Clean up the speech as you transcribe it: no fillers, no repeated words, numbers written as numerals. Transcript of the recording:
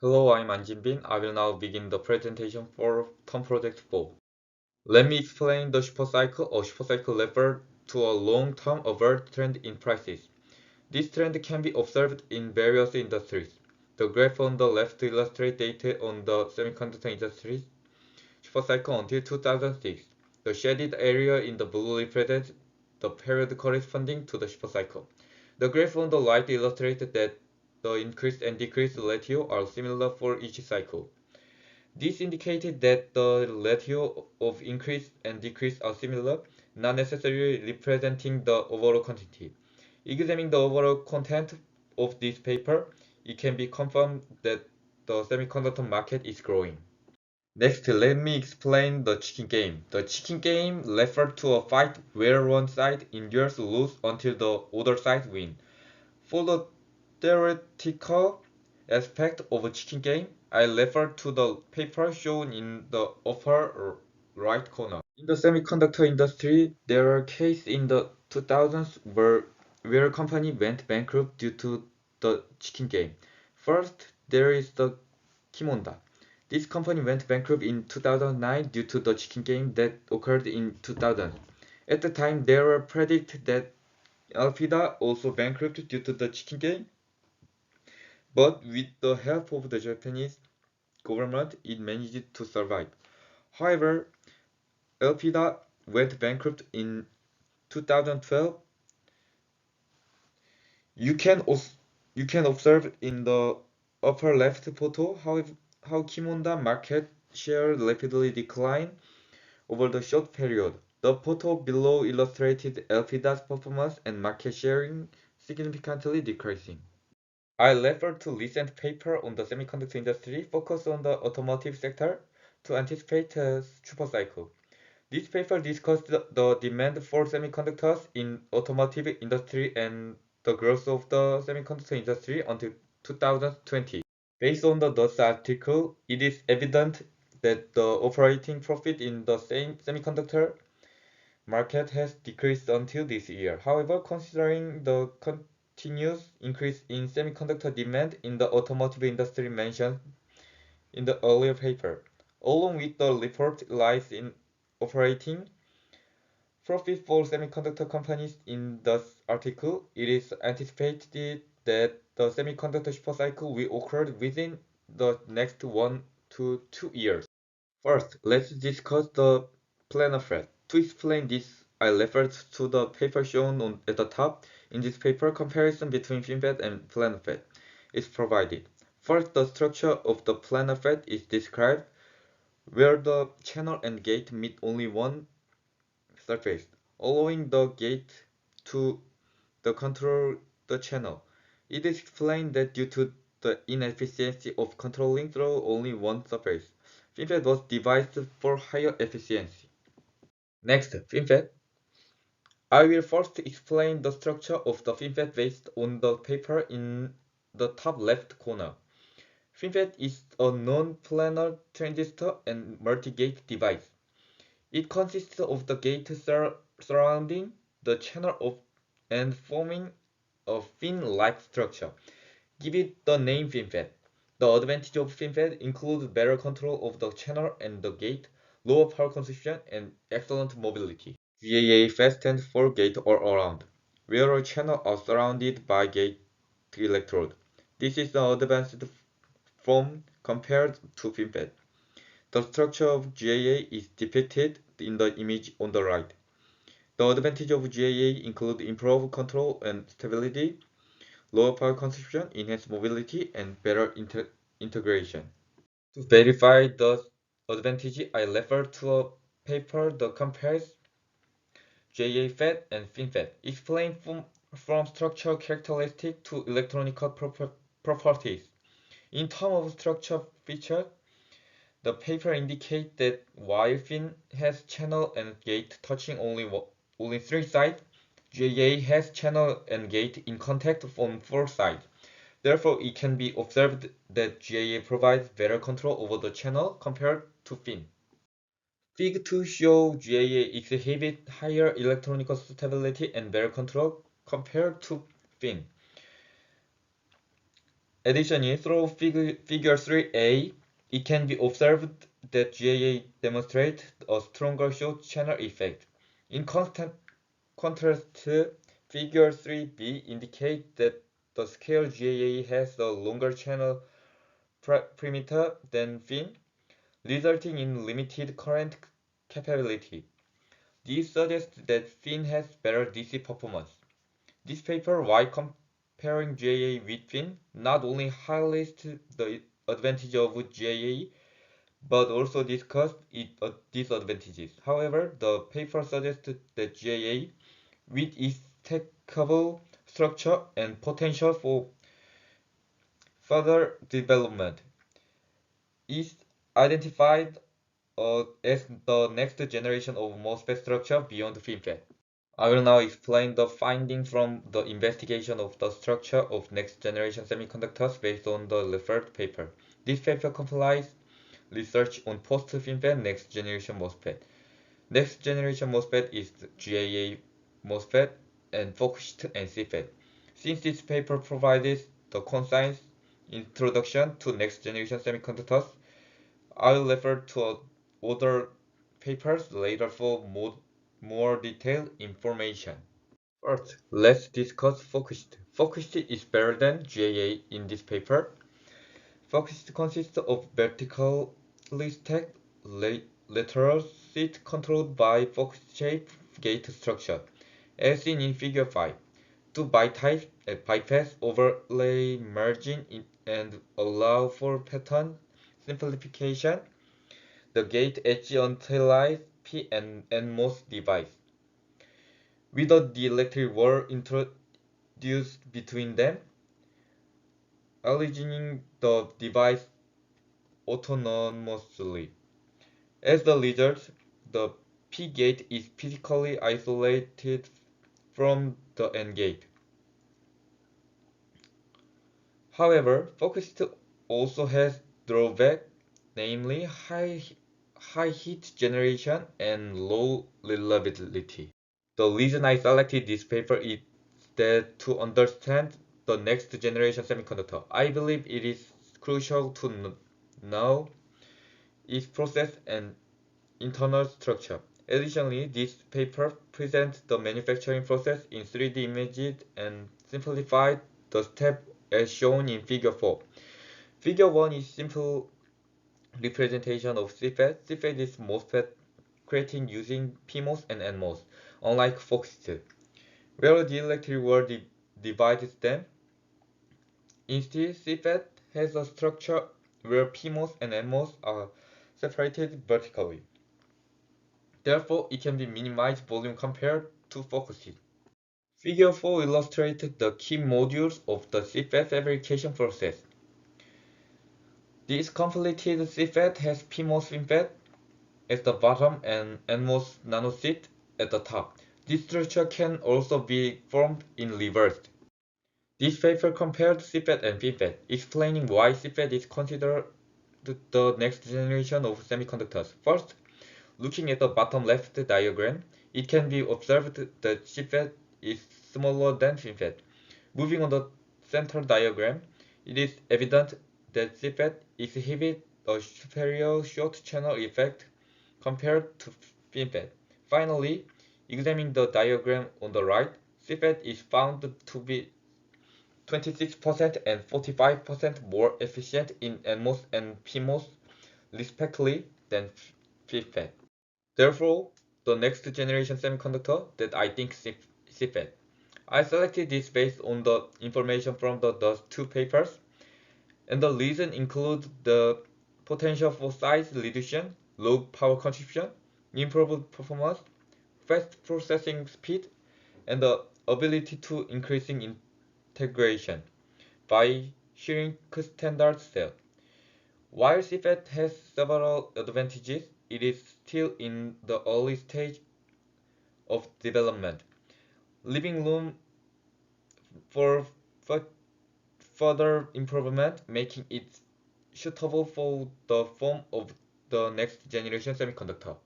Hello, I'm Anjin-bin. I will now begin the presentation for term project 4. Let me explain the super cycle. A super cycle refers to a long-term upward trend in prices. This trend can be observed in various industries. The graph on the left illustrates data on the semiconductor industry super cycle until 2006. The shaded area in the blue represents the period corresponding to the super cycle. The graph on the right illustrates that the increase and decrease ratio are similar for each cycle. This indicated that the ratio of increase and decrease are similar, not necessarily representing the overall quantity. Examining the overall content of this paper, it can be confirmed that the semiconductor market is growing. Next, let me explain the chicken game. The chicken game refers to a fight where one side endures lose until the other side wins. For the theoretical aspect of a chicken game, I refer to the paper shown in the upper right corner. In the semiconductor industry, there are cases in the 2000s where a company went bankrupt due to the chicken game. First, there is the Kimonda. This company went bankrupt in 2009 due to the chicken game that occurred in 2000. At the time, there were predicted that Alpida also bankrupt due to the chicken game, but with the help of the Japanese government, it managed to survive. However, Alpida went bankrupt in 2012. You can you can observe in the upper left photo how Kimonda market share rapidly declined over the short period. The photo below illustrated Alpida's performance and market sharing significantly decreasing. I refer to recent paper on the semiconductor industry focused on the automotive sector to anticipate a supercycle. This paper discussed the demand for semiconductors in automotive industry and the growth of the semiconductor industry until 2020. Based on the DOS article, it is evident that the operating profit in the same semiconductor market has decreased until this year. However, considering the continuous increase in semiconductor demand in the automotive industry mentioned in the earlier paper, along with the report rise in operating profit for semiconductor companies in the article, it is anticipated that the semiconductor supercycle will occur within the next 1 to 2 years. First, let's discuss the planar FET. To explain this, I referred to the paper shown at the top. In this paper, comparison between FinFET and planar FET is provided. First, the structure of the planar FET is described, where the channel and gate meet only one surface, allowing the gate to control the channel. It is explained that due to the inefficiency of controlling through only one surface, FinFET was devised for higher efficiency. Next, FinFET. I will first explain the structure of the FinFET based on the paper in the top left corner. FinFET is a non-planar transistor and multi-gate device. It consists of the gate surrounding the channel and forming a fin-like structure. Give it the name FinFET. The advantage of FinFET includes better control of the channel and the gate, lower power consumption, and excellent mobility. GAA FET stands for gate all around, where a channel are surrounded by gate electrode. This is the advanced form compared to FinFET. The structure of GAA is depicted in the image on the right. The advantage of GAA include improved control and stability, lower power consumption, enhanced mobility, and better integration. To verify the advantage, I refer to a paper that compares GAA FET and FinFET, explain from structural characteristics to electronic properties. In terms of structure features, the paper indicates that while fin has channel and gate touching only three sides, GAA has channel and gate in contact on four sides. Therefore, it can be observed that GAA provides better control over the channel compared to fin. Fig 2 show GAA exhibit higher electronic stability and better control compared to fin. Additionally, through figure 3a, it can be observed that GAA demonstrates a stronger short channel effect. In contrast, figure 3b indicates that the scale GAA has a longer channel perimeter than fin, resulting in limited current capability. This suggests that fin has better DC performance. This paper, while comparing GAA with fin, not only highlights the advantage of GAA, but also discussed its disadvantages. However, the paper suggests that GAA, with its stackable structure and potential for further development, is identified as the next generation of MOSFET structure beyond FinFET. I will now explain the findings from the investigation of the structure of next-generation semiconductors based on the referred paper. This paper compiles research on post-FinFET next-generation MOSFET. Next-generation MOSFET is GAA MOSFET and focused and CFET. Since this paper provides the concise introduction to next-generation semiconductors, I will refer to other papers later for more detailed information. First, let's discuss focused. Focused is better than GAA in this paper. Focused consists of vertically stacked lateral seat controlled by focus-shaped gate structure, as seen in Figure 5. To bypass overlay merging and allow for pattern simplification, the gate edge utilizes P and NMOS device. With a dielectric wire introduced between them, aligning the device autonomously. As the result, the P gate is physically isolated from the N gate. However, focused also has drawback, namely high heat generation and low reliability. The reason I selected this paper is that to understand the next generation semiconductor, I believe it is crucial to know its process and internal structure. Additionally, this paper presents the manufacturing process in 3D images and simplified the step as shown in Figure 4. Figure 1 is simple representation of CFET. CFET is MOSFET creating using PMOS and NMOS, unlike focused, where the electric wire divides them. Instead, CFET has a structure where PMOS and NMOS are separated vertically. Therefore, it can be minimized volume compared to focused. Figure 4 illustrates the key modules of the CFET fabrication process. This completed CFET has PMOS FinFET at the bottom and NMOS nanosheet at the top. This structure can also be formed in reverse. This paper compared CFET and FinFET, explaining why CFET is considered the next generation of semiconductors. First, looking at the bottom left diagram, it can be observed that CFET is smaller than FinFET. Moving on the center diagram, it is evident that CFET exhibits a superior short channel effect compared to FinFET. Finally, examining the diagram on the right, CFET is found to be 26% and 45% more efficient in NMOS and PMOS respectively than FinFET. Therefore, the next generation semiconductor that I think CFET. I selected this based on the information from the two papers, and the reason includes the potential for size reduction, low power consumption, improved performance, fast processing speed, and the ability to increasing integration by shrink standard cell. While CFET has several advantages, it is still in the early stage of development, leaving room for further improvement, making it suitable for the form of the next generation semiconductor.